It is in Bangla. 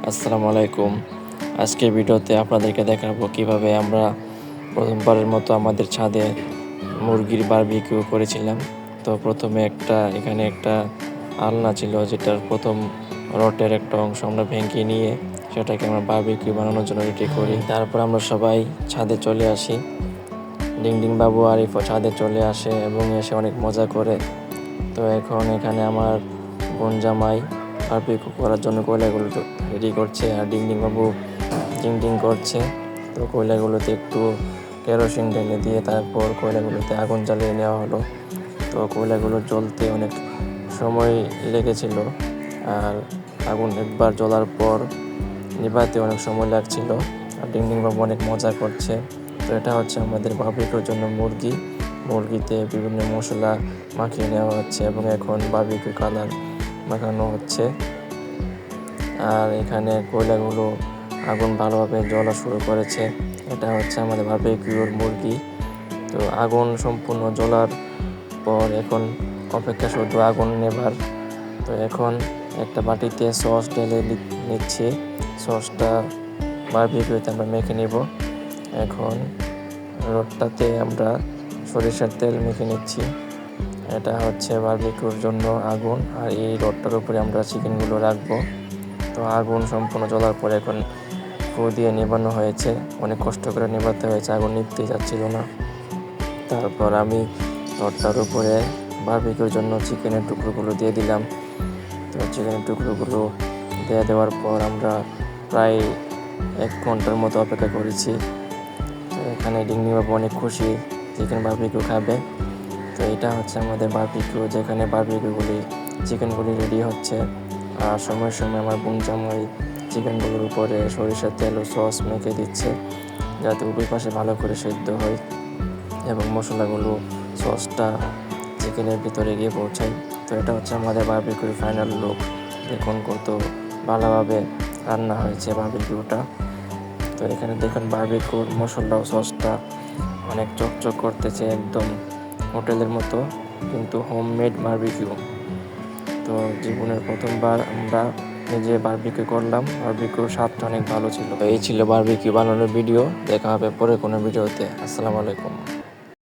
আসসালামু আলাইকুম। আজকের ভিডিওতে আপনাদেরকে দেখাবো কিভাবে আমরা প্রথমবারের মতো আমাদের ছাদে মুরগির বারবিকিউ করেছিলাম। তো প্রথমে এখানে একটা আলনা ছিল, যেটার প্রথম রডের একটা অংশ আমরা ভেঙে নিয়ে সেটাকে আমরা বারবিকিউ বানানোর জন্য রেডি করি। তারপর আমরা সবাই ছাদে চলে আসি। ডিং বাবু আরিফও ছাদে চলে আসে এবং এসে অনেক মজা করে। তো এখন এখানে আমার বোন জামাই বারবিকিউ করার জন্য কয়লাগুলো রেডি করছে, আর ডিং বাবু ডিং করছে। তো কয়লাগুলোতে একটু কেরোসিন ঢেলে দিয়ে তারপর কয়লাগুলোতে আগুন জ্বালিয়ে নেওয়া হলো। তো কয়লাগুলো জ্বলতে অনেক সময় লেগেছিল, আর আগুন একবার জ্বলার পর নিভাতে অনেক সময় লাগছিল। আর ডিং বাবু অনেক মজা করছে। তো এটা হচ্ছে আমাদের বারবিকিউর জন্য মুরগিতে বিভিন্ন মশলা মাখিয়ে নেওয়া হচ্ছে এবং এখন বারবিকিউ কালার মাখানো হচ্ছে। আর এখানে কয়লাগুলো আগুন ভালোভাবে জ্বলা শুরু করেছে। এটা হচ্ছে আমাদের বারবিকিউর মুরগি। তো আগুন সম্পূর্ণ জ্বলার পর এখন অপেক্ষা শুধু আগুন নেবার। তো এখন একটা বাটিতে সস ঢেলে নিচ্ছি। সসটা বারবিকিউতে আমরা মেখে নিব। এখন রডটাতে আমরা সরিষার তেল মেখে নিচ্ছি। এটা হচ্ছে বারবিকিউর জন্য আগুন, আর এই রডটার উপরে আমরা চিকেনগুলো রাখবো। তো আগুন সম্পূর্ণ জ্বলার পরে এখন ফু দিয়ে নেবানো হয়েছে। অনেক কষ্ট করে নেবাতে হয়েছে, আগুন নিভতেই যাচ্ছিল না। তারপর আমি রডটার উপরে বারবিকিউর জন্য চিকেনের টুকরোগুলো দিয়ে দিলাম। তো চিকেনের টুকরোগুলো দেওয়ার পর আমরা প্রায় 1 ঘন্টার মতো অপেক্ষা করেছি। তো এখানে ডিংনি বাবু অনেক খুশি চিকেন বারবিকিউ খাবে। তো এটা হচ্ছে আমাদের বারবিকিউ, যেখানে চিকেনগুলি রেডি হচ্ছে। আর সময় আমার বোন জামাই চিকেনগুলোর উপরে সরিষার তেল ও সস মেখে দিচ্ছে, যাতে উভয় পাশে ভালো করে সেদ্ধ হয় এবং মশলাগুলো সসটা চিকেনের ভিতরে গিয়ে পৌঁছায়। তো এটা হচ্ছে আমাদের বারবিকিউর ফাইনাল লুক। দেখুন কত ভালোভাবে রান্না হয়েছে বারবিকিউটা। তো এখানে দেখুন বারবিকিউর মশলা ও সসটা অনেক চকচক করতেছে, একদম হোটেলের মতো, কিন্তু হোমমেড বারবিকিউ। তো জীবনের প্রথমবার আমরা নিজে বারবিকিউ করলাম। বারবিকিউর স্বাদটা অনেক ভালো ছিল। এই ছিল বারবিকিউ বানানোর ভিডিও। দেখা হবে পরে কোনো ভিডিওতে। আসসালামু আলাইকুম।